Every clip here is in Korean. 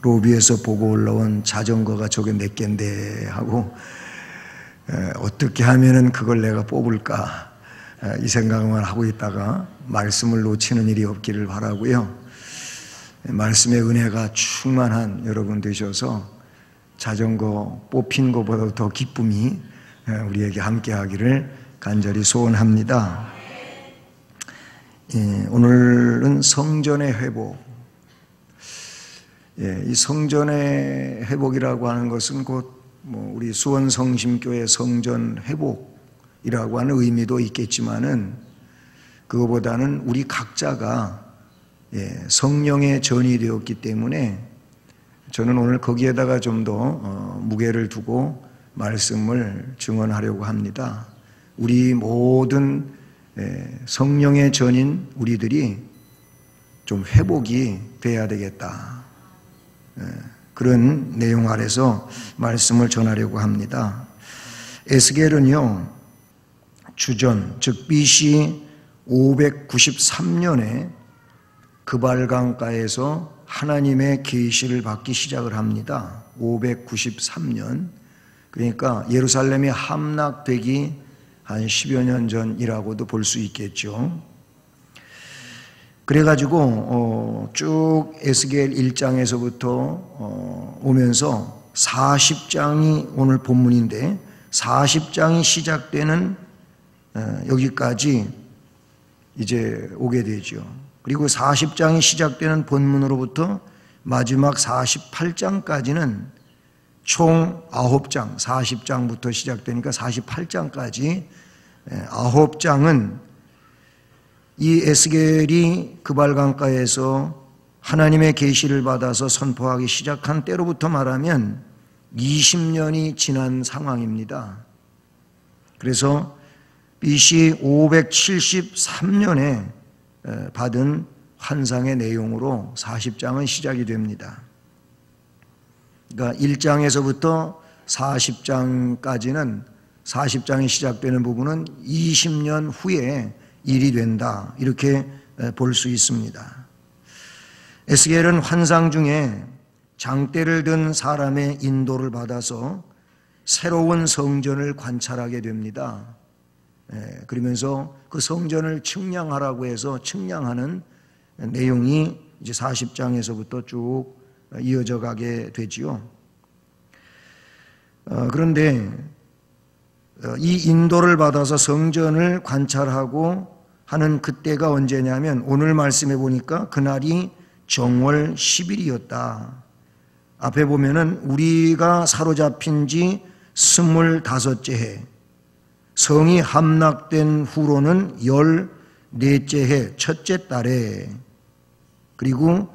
로비에서 보고 올라온 자전거가 저게 몇 갠데 하고 어떻게 하면은 그걸 내가 뽑을까 이 생각만 하고 있다가 말씀을 놓치는 일이 없기를 바라고요. 말씀의 은혜가 충만한 여러분 되셔서 자전거 뽑힌 것보다 더 기쁨이 우리에게 함께하기를 간절히 소원합니다. 오늘은 성전의 회복. 이 성전의 회복이라고 하는 것은 곧 우리 수원성심교회 성전 회복이라고 하는 의미도 있겠지만은 그거보다는 우리 각자가 성령의 전이 되었기 때문에 저는 오늘 거기에다가 좀 더 무게를 두고 말씀을 증언하려고 합니다. 우리 모든 성령의 전인 우리들이 좀 회복이 돼야 되겠다. 그런 내용 아래서 말씀을 전하려고 합니다. 에스겔은요, 주전, 즉 BC 593년에 그발강가에서 하나님의 계시를 받기 시작을 합니다. 593년. 그러니까 예루살렘이 함락되기 한 10여 년 전이라고도 볼 수 있겠죠. 그래가지고 쭉 에스겔 1장에서부터 오면서 40장이 오늘 본문인데 40장이 시작되는 여기까지 이제 오게 되죠. 그리고 40장이 시작되는 본문으로부터 마지막 48장까지는 총 9장, 40장부터 시작되니까 48장까지 9장은 이 에스겔이 그발강가에서 하나님의 계시를 받아서 선포하기 시작한 때로부터 말하면 20년이 지난 상황입니다. 그래서 BC 573년에 받은 환상의 내용으로 40장은 시작이 됩니다. 그러니까 1장에서부터 40장까지는 40장이 시작되는 부분은 20년 후에 일이 된다, 이렇게 볼 수 있습니다. 에스겔은 환상 중에 장대를 든 사람의 인도를 받아서 새로운 성전을 관찰하게 됩니다. 그러면서 그 성전을 측량하라고 해서 측량하는 내용이 이제 40장에서부터 쭉 이어져 가게 되지요. 그런데 이 인도를 받아서 성전을 관찰하고 하는 그때가 언제냐면 오늘 말씀해 보니까 그날이 정월 10일이었다. 앞에 보면은 우리가 사로잡힌 지 25째 해, 성이 함락된 후로는 14째 해 첫째 달에, 그리고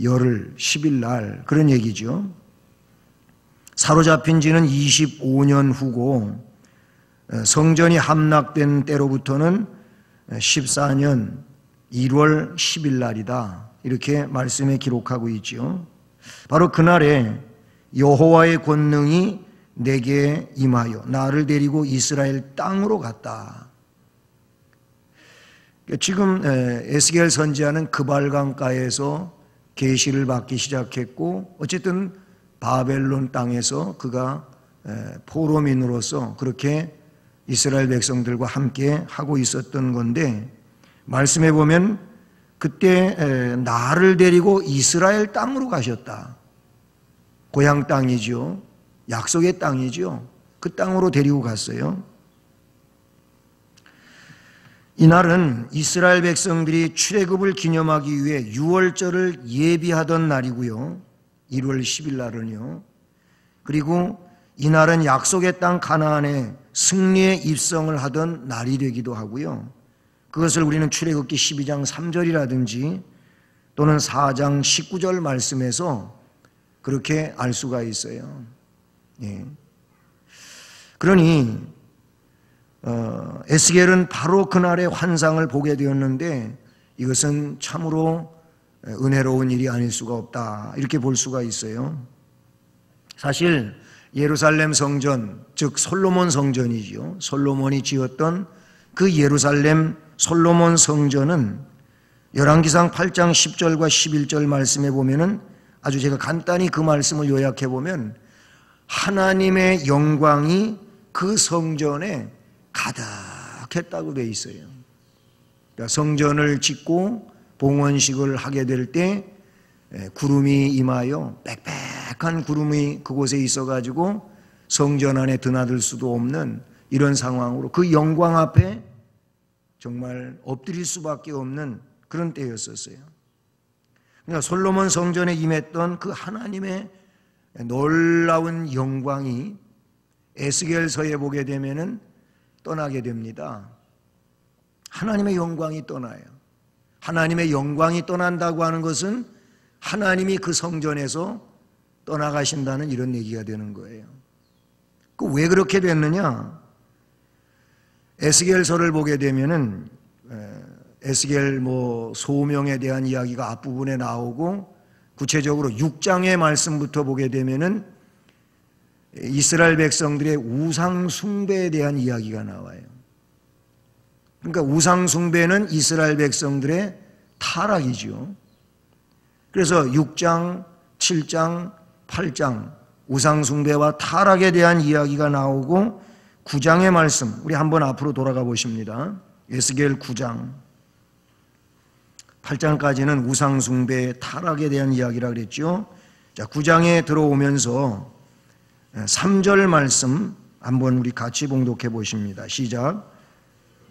열흘 10일 날, 그런 얘기죠. 사로잡힌 지는 25년 후고 성전이 함락된 때로부터는 14년 1월 10일 날이다, 이렇게 말씀에 기록하고 있죠. 바로 그날에 여호와의 권능이 내게 임하여 나를 데리고 이스라엘 땅으로 갔다. 지금 에스겔 선지자는 그발강가에서 계시를 받기 시작했고, 어쨌든 바벨론 땅에서 그가 포로민으로서 그렇게 이스라엘 백성들과 함께 하고 있었던 건데, 말씀해 보면 그때 나를 데리고 이스라엘 땅으로 가셨다. 고향 땅이죠. 약속의 땅이죠. 그 땅으로 데리고 갔어요. 이날은 이스라엘 백성들이 출애굽을 기념하기 위해 유월절을 예비하던 날이고요. 1월 10일 날은요. 그리고 이날은 약속의 땅 가나안에 승리의 입성을 하던 날이 되기도 하고요. 그것을 우리는 출애굽기 12장 3절이라든지 또는 4장 19절 말씀에서 그렇게 알 수가 있어요. 예. 그러니 에스겔은 바로 그날의 환상을 보게 되었는데 이것은 참으로 은혜로운 일이 아닐 수가 없다, 이렇게 볼 수가 있어요. 사실 예루살렘 성전, 즉 솔로몬 성전이죠. 솔로몬이 지었던 그 예루살렘 솔로몬 성전은 열왕기상 8장 10절과 11절 말씀에 보면은 아주 제가 간단히 그 말씀을 요약해 보면 하나님의 영광이 그 성전에 가득했다고 되어 있어요. 그러니까 성전을 짓고 봉헌식을 하게 될 때 구름이 임하여 빽빽한 구름이 그곳에 있어가지고 성전 안에 드나들 수도 없는 이런 상황으로 그 영광 앞에 정말 엎드릴 수밖에 없는 그런 때였었어요. 그러니까 솔로몬 성전에 임했던 그 하나님의 놀라운 영광이 에스겔서에 보게 되면은 떠나게 됩니다. 하나님의 영광이 떠나요. 하나님의 영광이 떠난다고 하는 것은 하나님이 그 성전에서 떠나가신다는 이런 얘기가 되는 거예요. 그 왜 그렇게 됐느냐? 에스겔서를 보게 되면은 에스겔 소명에 대한 이야기가 앞부분에 나오고 구체적으로 6장의 말씀부터 보게 되면은 이스라엘 백성들의 우상 숭배에 대한 이야기가 나와요. 그러니까 우상 숭배는 이스라엘 백성들의 타락이죠. 그래서 6장, 7장, 8장 우상 숭배와 타락에 대한 이야기가 나오고 9장의 말씀, 우리 한번 앞으로 돌아가 보십니다. 에스겔 9장 8장까지는 우상 숭배, 타락에 대한 이야기라 그랬죠. 자, 9장에 들어오면서 3절 말씀 한번 우리 같이 봉독해 보십니다. 시작.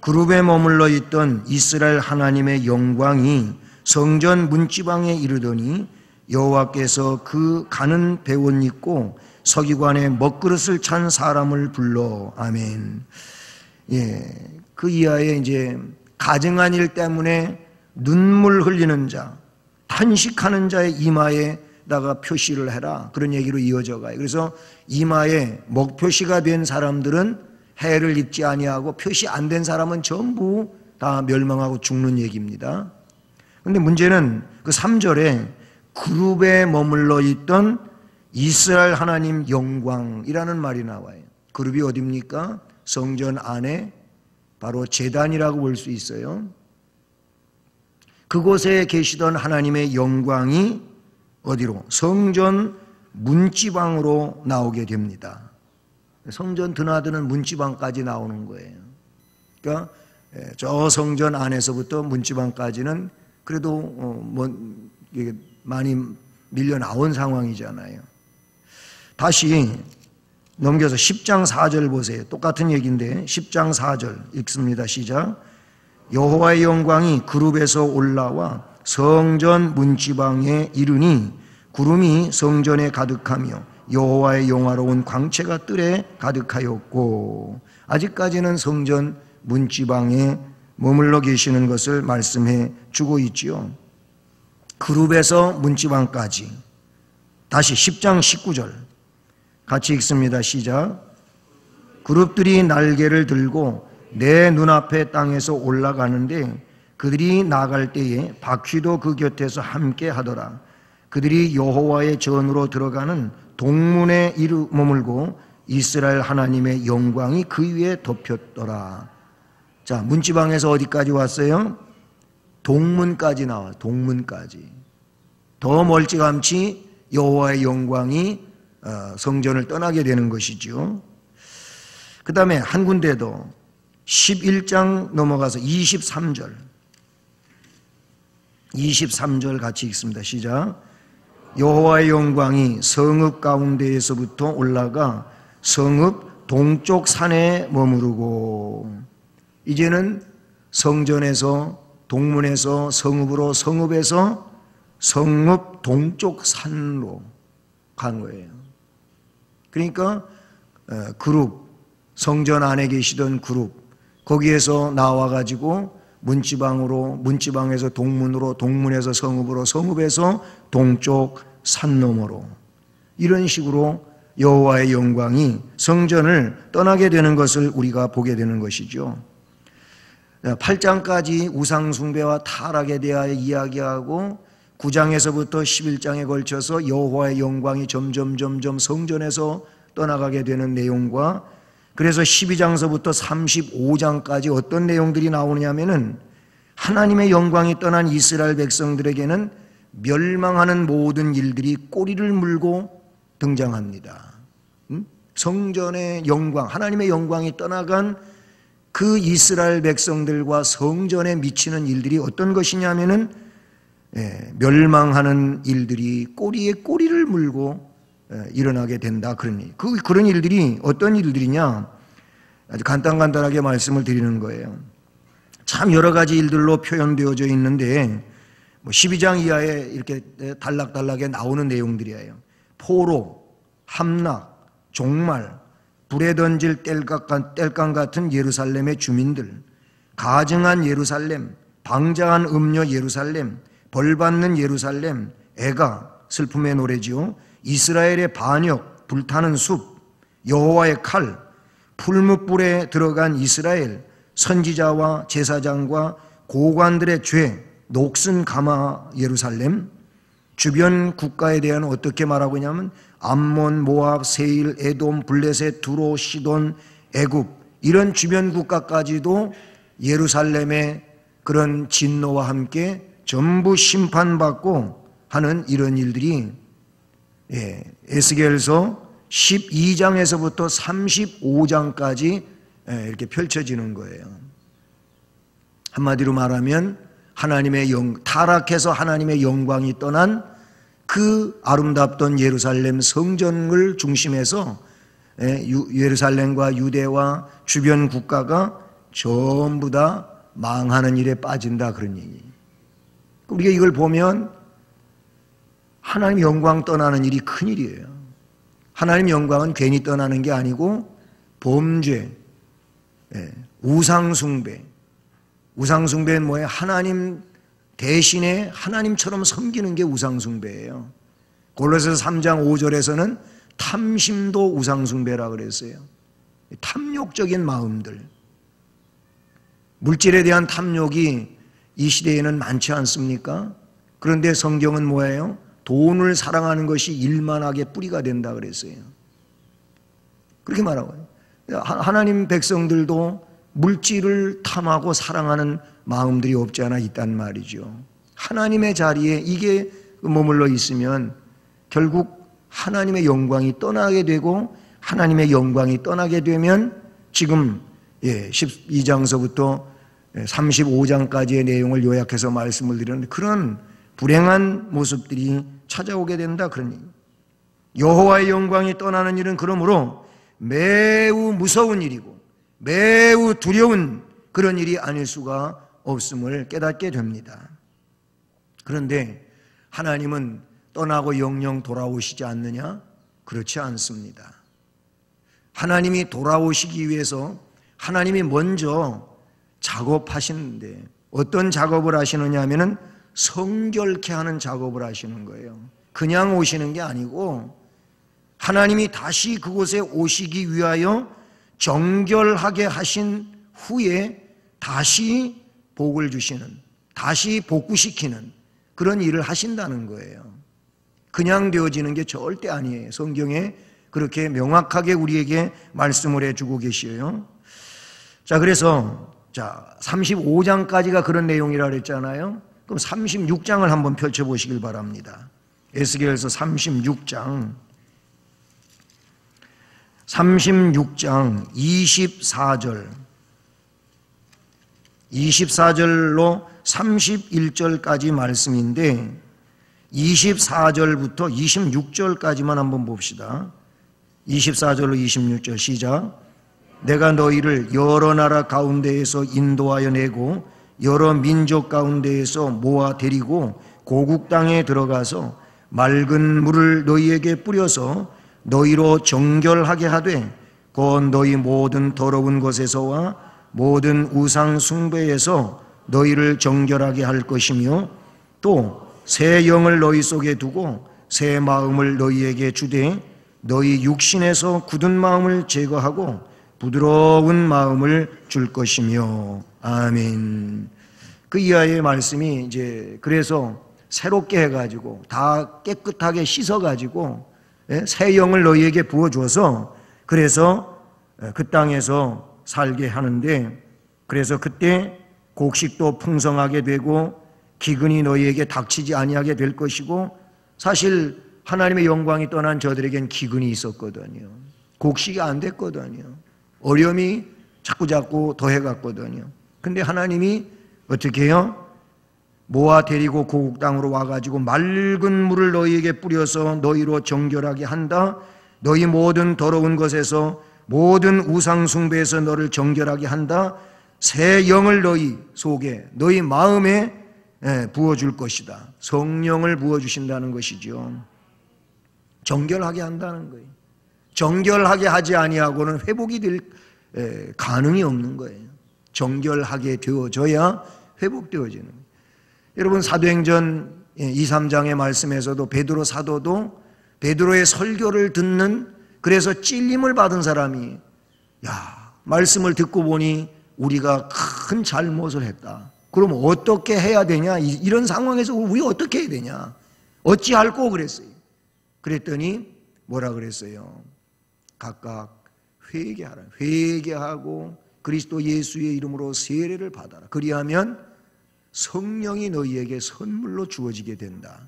그룹에 머물러 있던 이스라엘 하나님의 영광이 성전 문지방에 이르더니 여호와께서 그 가는 배옷 입고 서기관에 먹그릇을 찬 사람을 불러. 아멘. 그 이하에 이제 가증한 일 때문에 눈물 흘리는 자, 탄식하는 자의 이마에다가 표시를 해라. 그런 얘기로 이어져 가요. 그래서 이마에 먹표시가 된 사람들은 해를 입지 아니하고 표시 안 된 사람은 전부 다 멸망하고 죽는 얘기입니다. 그런데 문제는 그 3절에 그룹에 머물러 있던 이스라엘 하나님 영광이라는 말이 나와요. 그룹이 어디입니까? 성전 안에 바로 제단이라고 볼 수 있어요. 그곳에 계시던 하나님의 영광이 어디로? 성전 문지방으로 나오게 됩니다. 성전 드나드는 문지방까지 나오는 거예요. 그러니까 저 성전 안에서부터 문지방까지는 그래도 많이 밀려 나온 상황이잖아요. 다시 넘겨서 10장 4절 보세요. 똑같은 얘기인데 10장 4절 읽습니다. 시작. 여호와의 영광이 그룹에서 올라와 성전 문지방에 이르니 구름이 성전에 가득하며 여호와의 영화로운 광채가 뜰에 가득하였고. 아직까지는 성전 문지방에 머물러 계시는 것을 말씀해 주고 있지요. 그룹에서 문지방까지. 다시 10장 19절 같이 읽습니다. 시작. 그룹들이 날개를 들고 내 눈앞에 땅에서 올라가는데 그들이 나갈 때에 바퀴도 그 곁에서 함께 하더라. 그들이 여호와의 전으로 들어가는 동문에 머물고 이스라엘 하나님의 영광이 그 위에 덮였더라. 자, 문지방에서 어디까지 왔어요? 동문까지 나와. 동문까지. 더 멀찌감치 여호와의 영광이 성전을 떠나게 되는 것이죠. 그 다음에 한 군데 더 11장 넘어가서 23절 같이 읽습니다. 시작. 여호와의 영광이 성읍 가운데에서부터 올라가 성읍 동쪽 산에 머무르고. 이제는 성전에서 동문에서 성읍으로, 성읍에서 성읍 동쪽 산으로 간 거예요. 그러니까 그룹, 성전 안에 계시던 그룹, 거기에서 나와가지고 문지방으로, 문지방에서 동문으로, 동문에서 성읍으로, 성읍에서 동쪽 산 너머로, 이런 식으로 여호와의 영광이 성전을 떠나게 되는 것을 우리가 보게 되는 것이죠. 8장까지 우상 숭배와 타락에 대하여 이야기하고 9장에서부터 11장에 걸쳐서 여호와의 영광이 점점 성전에서 떠나가게 되는 내용과, 그래서 12장서부터 35장까지 어떤 내용들이 나오느냐면은 하나님의 영광이 떠난 이스라엘 백성들에게는 멸망하는 모든 일들이 꼬리를 물고 등장합니다. 성전의 영광, 하나님의 영광이 떠나간 그 이스라엘 백성들과 성전에 미치는 일들이 어떤 것이냐면은 멸망하는 일들이 꼬리에 꼬리를 물고 일어나게 된다. 그런 일들이 어떤 일들이냐? 아주 간단하게 말씀을 드리는 거예요. 참 여러 가지 일들로 표현되어져 있는데 12장 이하에 이렇게 단락단락에 나오는 내용들이에요. 포로, 함락, 종말, 불에 던질 땔감 같은 예루살렘의 주민들, 가증한 예루살렘, 방자한 음녀 예루살렘, 벌받는 예루살렘, 애가, 슬픔의 노래지요. 이스라엘의 반역, 불타는 숲, 여호와의 칼, 풀무불에 들어간 이스라엘, 선지자와 제사장과 고관들의 죄, 녹슨 가마 예루살렘, 주변 국가에 대한 어떻게 말하고 있냐면 암몬, 모압, 세일, 에돔, 블레셋, 두로, 시돈, 애굽 이런 주변 국가까지도 예루살렘의 그런 진노와 함께 전부 심판받고 하는 이런 일들이 에스겔서 12장에서부터 35장까지 이렇게 펼쳐지는 거예요. 한마디로 말하면 타락해서 하나님의 영광이 떠난 그 아름답던 예루살렘 성전을 중심해서 예루살렘과 유대와 주변 국가가 전부 다 망하는 일에 빠진다, 그런 얘기. 우리가 이걸 보면 하나님 영광 떠나는 일이 큰일이에요. 하나님 영광은 괜히 떠나는 게 아니고 범죄, 우상숭배. 우상숭배는 뭐예요? 하나님 대신에 하나님처럼 섬기는 게 우상숭배예요. 골로새서 3장 5절에서는 탐심도 우상숭배라 그랬어요. 탐욕적인 마음들. 물질에 대한 탐욕이 이 시대에는 많지 않습니까? 그런데 성경은 뭐예요? 돈을 사랑하는 것이 일만하게 뿌리가 된다 그랬어요. 그렇게 말하고요. 하나님 백성들도 물질을 탐하고 사랑하는 마음들이 없지 않아 있단 말이죠. 하나님의 자리에 이게 머물러 있으면 결국 하나님의 영광이 떠나게 되고, 하나님의 영광이 떠나게 되면 지금 12장서부터 35장까지의 내용을 요약해서 말씀을 드렸는데 그런 불행한 모습들이 찾아오게 된다, 그런 얘기. 여호와의 영광이 떠나는 일은 그러므로 매우 무서운 일이고 매우 두려운 그런 일이 아닐 수가 없음을 깨닫게 됩니다. 그런데 하나님은 떠나고 영영 돌아오시지 않느냐? 그렇지 않습니다. 하나님이 돌아오시기 위해서 하나님이 먼저 작업하시는데 어떤 작업을 하시느냐 하면은 성결케 하는 작업을 하시는 거예요. 그냥 오시는 게 아니고 하나님이 다시 그곳에 오시기 위하여 정결하게 하신 후에 다시 복을 주시는, 다시 복구시키는 그런 일을 하신다는 거예요. 그냥 되어지는 게 절대 아니에요. 성경에 그렇게 명확하게 우리에게 말씀을 해주고 계시어요. 자, 그래서 35장까지가 그런 내용이라 그랬잖아요. 그럼 36장을 한번 펼쳐보시길 바랍니다. 에스겔서 36장 24절로 31절까지 말씀인데 24절부터 26절까지만 한번 봅시다. 24절로 26절 시작. 내가 너희를 여러 나라 가운데에서 인도하여 내고 여러 민족 가운데에서 모아 데리고 고국 땅에 들어가서 맑은 물을 너희에게 뿌려서 너희로 정결하게 하되 곧 너희 모든 더러운 것에서와 모든 우상 숭배에서 너희를 정결하게 할 것이며 또 새 영을 너희 속에 두고 새 마음을 너희에게 주되 너희 육신에서 굳은 마음을 제거하고 부드러운 마음을 줄 것이며. 아멘. 그 이하의 말씀이 이제 그래서 새롭게 해가지고 다 깨끗하게 씻어가지고 새 영을 너희에게 부어줘서 그래서 그 땅에서 살게 하는데, 그래서 그때 곡식도 풍성하게 되고 기근이 너희에게 닥치지 아니하게 될 것이고, 사실 하나님의 영광이 떠난 저들에겐 기근이 있었거든요. 곡식이 안 됐거든요. 어려움이 자꾸자꾸 더해갔거든요. 근데 하나님이 어떻게 해요? 모아 데리고 고국 땅으로 와가지고 맑은 물을 너희에게 뿌려서 너희로 정결하게 한다. 너희 모든 더러운 것에서, 모든 우상 숭배에서 너를 정결하게 한다. 새 영을 너희 속에, 너희 마음에 부어줄 것이다. 성령을 부어주신다는 것이죠. 정결하게 한다는 거예요. 정결하게 하지 아니하고는 회복이 될 가능이 없는 거예요. 정결하게 되어져야 회복되어지는 거예요. 여러분, 사도행전 2, 3장의 말씀에서도 베드로 사도도 베드로의 설교를 듣는, 그래서 찔림을 받은 사람이, 야, 말씀을 듣고 보니 우리가 큰 잘못을 했다. 그럼 어떻게 해야 되냐? 이런 상황에서 우리 어떻게 해야 되냐? 어찌할꼬 그랬어요. 그랬더니 뭐라 그랬어요? 각각 회개하라. 회개하고 그리스도 예수의 이름으로 세례를 받아라. 그리하면 성령이 너희에게 선물로 주어지게 된다.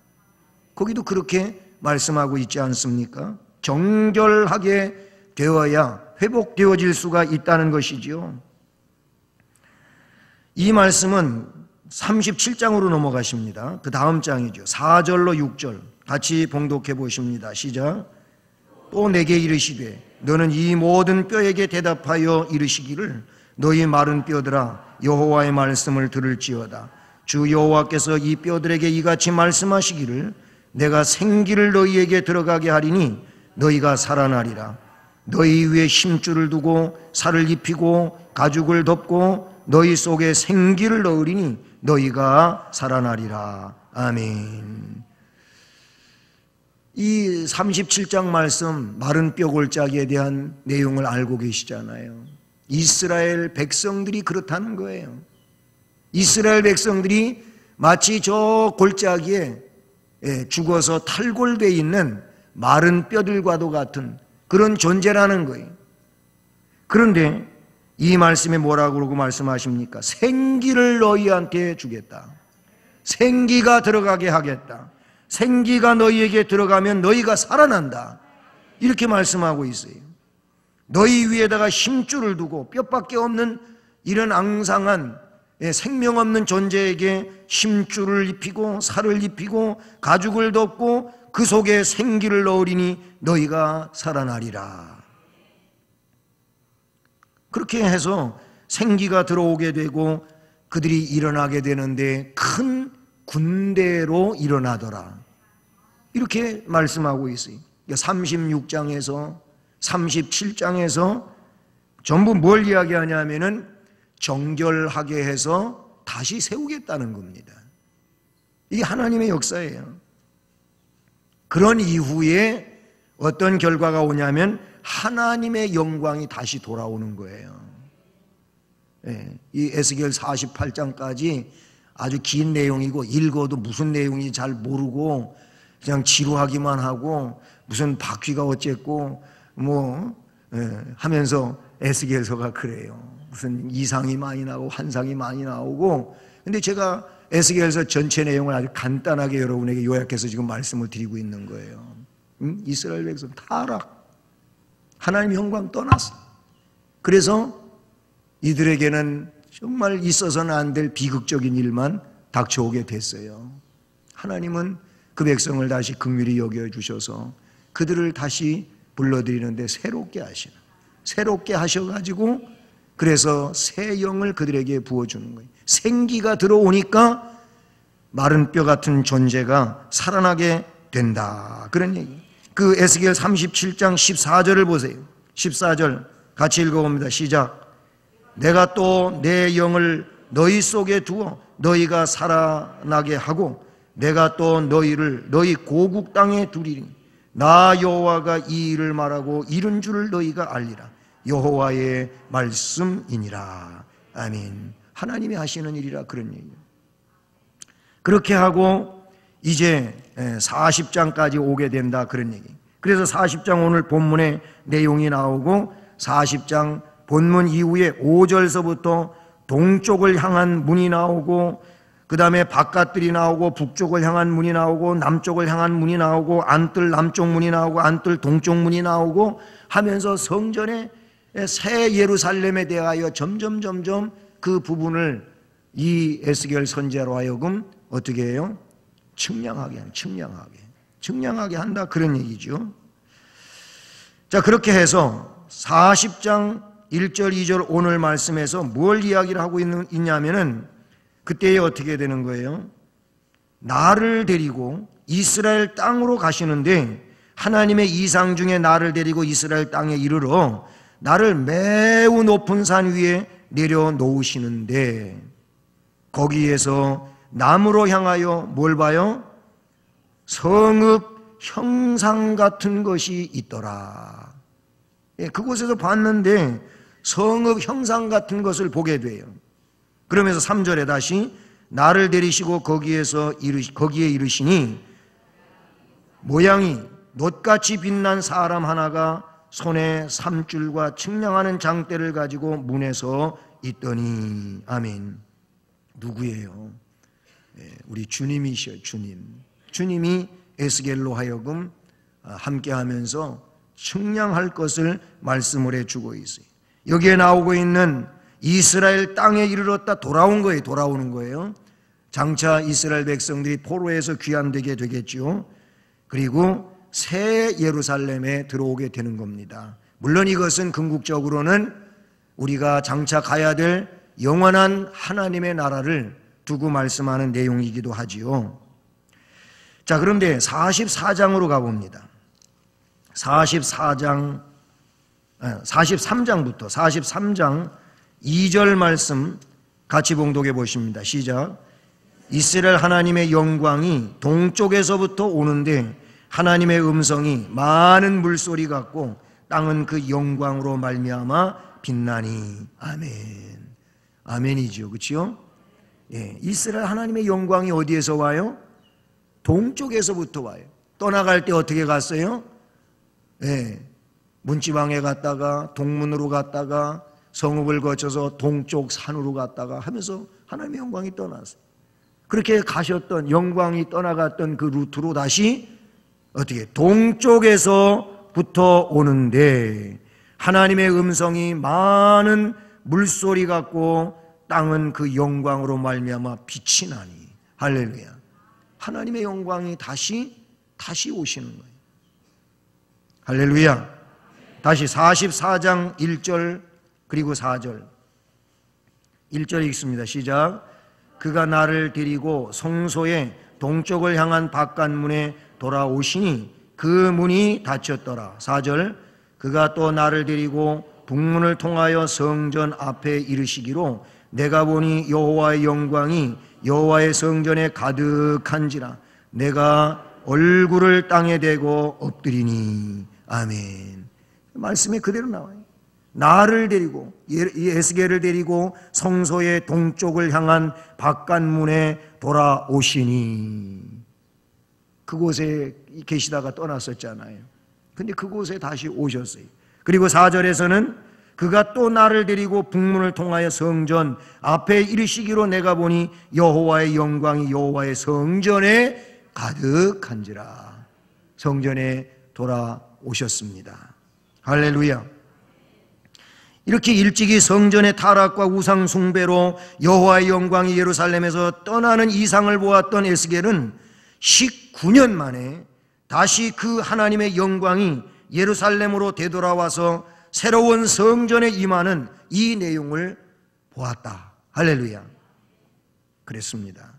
거기도 그렇게 말씀하고 있지 않습니까? 정결하게 되어야 회복되어질 수가 있다는 것이지요. 이 말씀은 37장으로 넘어가십니다. 그 다음 장이죠. 4절로 6절 같이 봉독해 보십니다. 시작. 또 내게 이르시되 너는 이 모든 뼈에게 대답하여 이르시기를 너희 마른 뼈들아 여호와의 말씀을 들을지어다. 주 여호와께서 이 뼈들에게 이같이 말씀하시기를 내가 생기를 너희에게 들어가게 하리니 너희가 살아나리라. 너희 위에 힘줄을 두고 살을 입히고 가죽을 덮고 너희 속에 생기를 넣으리니 너희가 살아나리라. 아멘. 이 37장 말씀, 마른 뼈 골짜기에 대한 내용을 알고 계시잖아요. 이스라엘 백성들이 그렇다는 거예요. 이스라엘 백성들이 마치 저 골짜기에 죽어서 탈골되어 있는 마른 뼈들과도 같은 그런 존재라는 거예요. 그런데 이 말씀에 뭐라고 그러고 말씀하십니까? 생기를 너희한테 주겠다. 생기가 들어가게 하겠다. 생기가 너희에게 들어가면 너희가 살아난다. 이렇게 말씀하고 있어요. 너희 위에다가 힘줄을 두고 뼈밖에 없는 이런 앙상한 생명 없는 존재에게 힘줄을 입히고 살을 입히고 가죽을 덮고 그 속에 생기를 넣으리니 너희가 살아나리라. 그렇게 해서 생기가 들어오게 되고 그들이 일어나게 되는데 큰 군대로 일어나더라. 이렇게 말씀하고 있어요. 36장에서 37장에서 전부 뭘 이야기하냐면은 정결하게 해서 다시 세우겠다는 겁니다. 이게 하나님의 역사예요. 그런 이후에 어떤 결과가 오냐면 하나님의 영광이 다시 돌아오는 거예요. 이 에스겔 48장까지 아주 긴 내용이고 읽어도 무슨 내용인지 잘 모르고 그냥 지루하기만 하고 무슨 바퀴가 어쨌고 하면서 에스겔서가 그래요. 무슨 이상이 많이 나오고 환상이 많이 나오고. 근데 제가 에스겔서 전체 내용을 아주 간단하게 여러분에게 요약해서 지금 말씀을 드리고 있는 거예요. 이스라엘 백성 타락, 하나님 영광 떠났어. 그래서 이들에게는 정말 있어서는 안 될 비극적인 일만 닥쳐오게 됐어요. 하나님은 그 백성을 다시 긍휼히 여겨주셔서 그들을 다시 불러들이는데 새롭게 하시는, 새롭게 하셔가지고 그래서 새 영을 그들에게 부어주는 거예요. 생기가 들어오니까 마른 뼈 같은 존재가 살아나게 된다. 그런 얘기. 그 에스겔 37장 14절을 보세요. 14절 같이 읽어봅니다. 시작. 내가 또 내 영을 너희 속에 두어 너희가 살아나게 하고 내가 또 너희를 너희 고국 땅에 두리니 나 여호와가 이 일을 말하고 이른 줄을 너희가 알리라. 여호와의 말씀이니라. 아멘. 하나님이 하시는 일이라 그런 얘기예요. 그렇게 하고 이제 40장까지 오게 된다 그런 얘기. 그래서 40장 오늘 본문의 내용이 나오고 40장 본문 이후에 5절서부터 동쪽을 향한 문이 나오고 그 다음에 바깥들이 나오고 북쪽을 향한 문이 나오고 남쪽을 향한 문이 나오고 안뜰 남쪽 문이 나오고 안뜰 동쪽 문이 나오고 하면서 성전의 새 예루살렘에 대하여 점점 그 부분을 이 에스겔 선지자로 하여금 어떻게 해요? 측량하게 한다, 그런 얘기죠. 자, 그렇게 해서 40장 1절 2절 오늘 말씀에서 뭘 이야기를 하고 있냐면은 그때에 어떻게 되는 거예요? 나를 데리고 이스라엘 땅으로 가시는데 하나님의 이상 중에 나를 데리고 이스라엘 땅에 이르러 나를 매우 높은 산 위에 내려놓으시는데 거기에서 나무로 향하여 뭘 봐요? 성읍 형상 같은 것이 있더라. 그곳에서 봤는데 성읍 형상 같은 것을 보게 돼요. 그러면서 3절에 다시 나를 데리시고 거기에 이르시니 모양이 놋같이 빛난 사람 하나가 손에 삼줄과 측량하는 장대를 가지고 문에서 있더니. 아멘. 누구예요? 우리 주님이셔. 주님이 에스겔로 하여금 함께하면서 측량할 것을 말씀을 해주고 있어요. 여기에 나오고 있는 이스라엘 땅에 이르렀다, 돌아오는 거예요. 장차 이스라엘 백성들이 포로에서 귀환되게 되겠죠. 그리고 새 예루살렘에 들어오게 되는 겁니다. 물론 이것은 궁극적으로는 우리가 장차 가야 될 영원한 하나님의 나라를 두고 말씀하는 내용이기도 하지요. 자, 그런데 44장으로 가봅니다. 43장부터 43장 2절 말씀 같이 봉독해 보십니다. 시작. 이스라엘 하나님의 영광이 동쪽에서부터 오는데 하나님의 음성이 많은 물소리 같고 땅은 그 영광으로 말미암아 빛나니. 아멘. 아멘이죠. 그렇죠? 예, 이스라엘 하나님의 영광이 어디에서 와요? 동쪽에서부터 와요. 떠나갈 때 어떻게 갔어요? 예, 문지방에 갔다가 동문으로 갔다가 성읍을 거쳐서 동쪽 산으로 갔다가 하면서 하나님의 영광이 떠났어요. 그렇게 가셨던, 영광이 떠나갔던 그 루트로 다시 어떻게 동쪽에서부터 오는데 하나님의 음성이 많은 물소리 같고 땅은 그 영광으로 말미암아 빛이 나니. 할렐루야. 하나님의 영광이 다시 오시는 거예요. 할렐루야. 다시 44장 1절 그리고 4절 1절 읽습니다. 시작. 그가 나를 데리고 성소의 동쪽을 향한 바깥문에 돌아오시니 그 문이 닫혔더라. 4절. 그가 또 나를 데리고 북문을 통하여 성전 앞에 이르시기로 내가 보니 여호와의 영광이 여호와의 성전에 가득한지라 내가 얼굴을 땅에 대고 엎드리니. 아멘. 말씀이 그대로 나와요. 나를 데리고, 에스겔을 데리고 성소의 동쪽을 향한 바깥문에 돌아오시니. 그곳에 계시다가 떠났었잖아요. 근데 그곳에 다시 오셨어요. 그리고 4절에서는 그가 또 나를 데리고 북문을 통하여 성전 앞에 이르시기로 내가 보니 여호와의 영광이 여호와의 성전에 가득한지라. 성전에 돌아오셨습니다. 할렐루야. 이렇게 일찍이 성전의 타락과 우상 숭배로 여호와의 영광이 예루살렘에서 떠나는 이상을 보았던 에스겔은 19년 만에 다시 그 하나님의 영광이 예루살렘으로 되돌아와서 새로운 성전에 임하는 이 내용을 보았다. 할렐루야. 그랬습니다.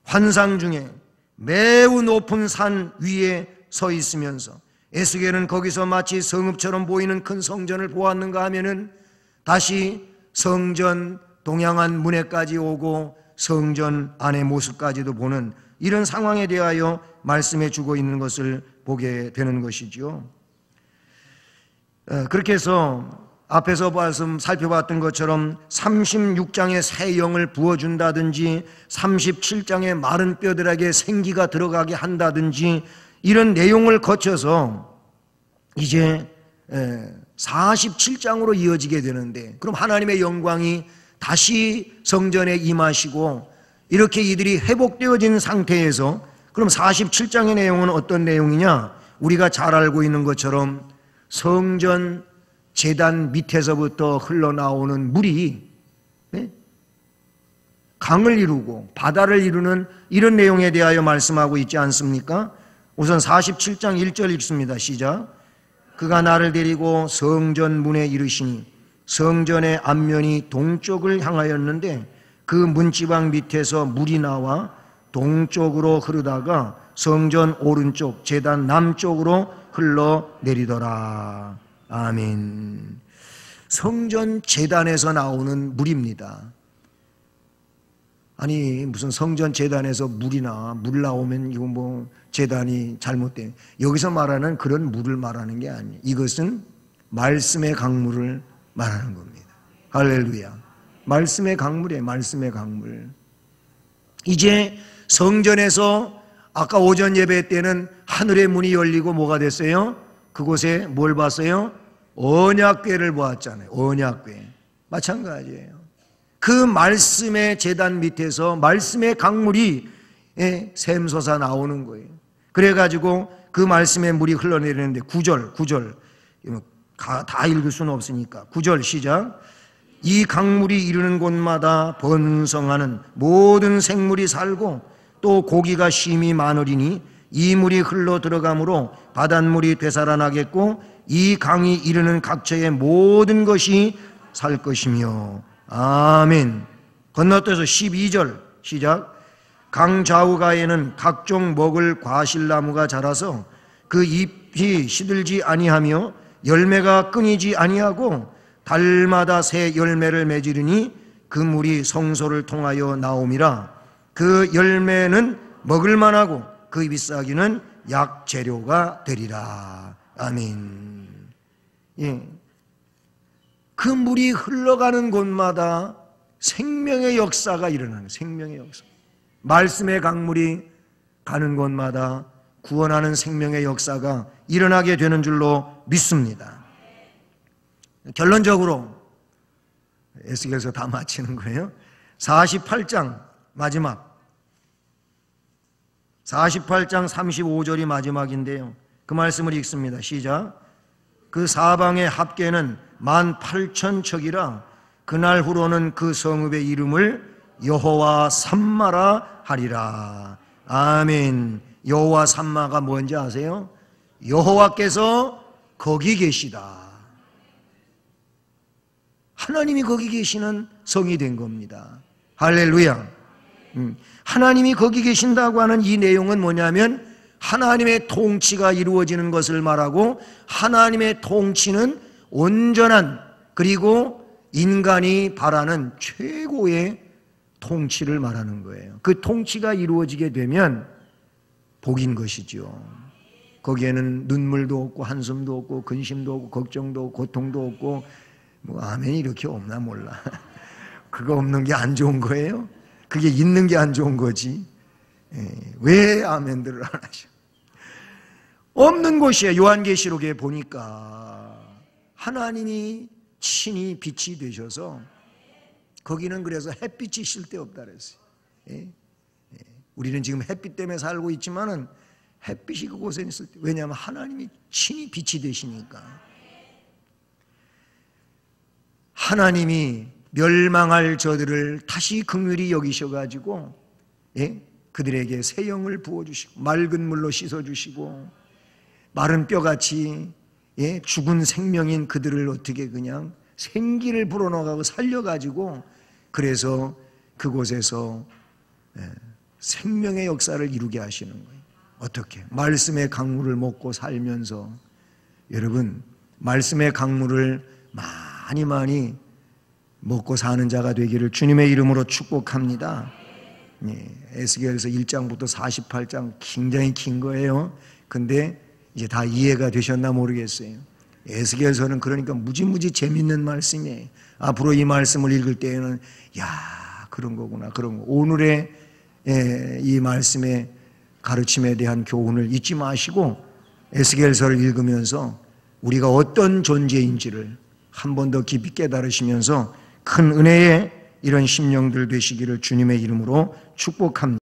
환상 중에 매우 높은 산 위에 서 있으면서 에스겔은 거기서 마치 성읍처럼 보이는 큰 성전을 보았는가 하면은 다시 성전 동양한 문에까지 오고 성전 안의 모습까지도 보는 이런 상황에 대하여 말씀해 주고 있는 것을 보게 되는 것이죠. 그렇게 해서 앞에서 살펴봤던 것처럼 36장에 새 영을 부어준다든지 37장에 마른 뼈들에게 생기가 들어가게 한다든지 이런 내용을 거쳐서 이제 47장으로 이어지게 되는데, 그럼 하나님의 영광이 다시 성전에 임하시고 이렇게 이들이 회복되어진 상태에서 그럼 47장의 내용은 어떤 내용이냐? 우리가 잘 알고 있는 것처럼 성전 제단 밑에서부터 흘러나오는 물이 강을 이루고 바다를 이루는 이런 내용에 대하여 말씀하고 있지 않습니까? 우선 47장 1절 읽습니다. 시작. 그가 나를 데리고 성전 문에 이르시니 성전의 앞면이 동쪽을 향하였는데 그 문지방 밑에서 물이 나와 동쪽으로 흐르다가 성전 오른쪽 제단 남쪽으로 흘러내리더라. 아멘. 성전 제단에서 나오는 물입니다. 아니 무슨 성전 제단에서 물이나 물 나오면 이거 뭐 제단이 잘못된, 여기서 말하는 그런 물을 말하는 게 아니에요. 이것은 말씀의 강물을 말하는 겁니다. 할렐루야. 말씀의 강물이에요. 말씀의 강물. 이제 성전에서 아까 오전 예배 때는 하늘의 문이 열리고 뭐가 됐어요? 그곳에 뭘 봤어요? 언약궤를 보았잖아요. 언약궤. 마찬가지예요. 그 말씀의 제단 밑에서 말씀의 강물이 샘솟아 나오는 거예요. 그래가지고 그 말씀의 물이 흘러내리는데 9절 다 읽을 수는 없으니까 9절 시작. 이 강물이 이르는 곳마다 번성하는 모든 생물이 살고 또 고기가 심히 많으리니 이 물이 흘러 들어가므로 바닷물이 되살아나겠고 이 강이 이르는 각처의 모든 것이 살 것이며. 아멘. 건너뛰어서 12절 시작. 강 좌우가에는 각종 먹을 과실나무가 자라서 그 잎이 시들지 아니하며 열매가 끊이지 아니하고 달마다 새 열매를 맺으리니 그 물이 성소를 통하여 나옴이라. 그 열매는 먹을 만하고 그 잎사귀는 약재료가 되리라. 아멘. 예. 그 물이 흘러가는 곳마다 생명의 역사가 일어나는, 생명의 역사. 말씀의 강물이 가는 곳마다 구원하는 생명의 역사가 일어나게 되는 줄로 믿습니다. 결론적으로 에스겔서 다 마치는 거예요. 48장 마지막, 48장 35절이 마지막인데요. 그 말씀을 읽습니다. 시작. 그 사방의 합계는 18,000척이라 그날 후로는 그 성읍의 이름을 여호와 삼마라 하리라. 아멘. 여호와 삼마가 뭔지 아세요? 여호와께서 거기 계시다. 하나님이 거기 계시는 성이 된 겁니다. 할렐루야. 하나님이 거기 계신다고 하는 이 내용은 뭐냐면 하나님의 통치가 이루어지는 것을 말하고 하나님의 통치는 온전한 그리고 인간이 바라는 최고의 통치를 말하는 거예요. 그 통치가 이루어지게 되면 복인 것이죠. 거기에는 눈물도 없고 한숨도 없고 근심도 없고 걱정도 없고 고통도 없고 뭐 아멘이 이렇게 없나 몰라. 그거 없는 게 안 좋은 거예요? 그게 있는 게 안 좋은 거지. 왜 아멘들을 안 하셔? 없는 곳이에요. 요한계시록에 보니까 하나님이 친히 빛이 되셔서 거기는 그래서 햇빛이 쓸데없다 그랬어요. 우리는 지금 햇빛 때문에 살고 있지만은 햇빛이 그곳에 있을 때, 왜냐하면 하나님이 친히 빛이 되시니까. 하나님이 멸망할 저들을 다시 긍휼히 여기셔가지고 그들에게 새 영을 부어주시고 맑은 물로 씻어주시고 마른 뼈같이 죽은 생명인 그들을 어떻게 그냥 생기를 불어넣어가고 살려가지고 그래서 그곳에서 생명의 역사를 이루게 하시는 거예요. 어떻게? 말씀의 강물을 먹고 살면서. 여러분, 말씀의 강물을 많이 먹고 사는 자가 되기를 주님의 이름으로 축복합니다. 에스겔서 1장부터 48장 굉장히 긴 거예요. 근데 이제 다 이해가 되셨나 모르겠어요. 에스겔서는 그러니까 무지무지 재밌는 말씀이에요. 앞으로 이 말씀을 읽을 때에는 야, 그런 거구나, 그런 거. 오늘의 이 말씀의 가르침에 대한 교훈을 잊지 마시고 에스겔서를 읽으면서 우리가 어떤 존재인지를 한 번 더 깊이 깨달으시면서 큰 은혜의 이런 심령들 되시기를 주님의 이름으로 축복합니다.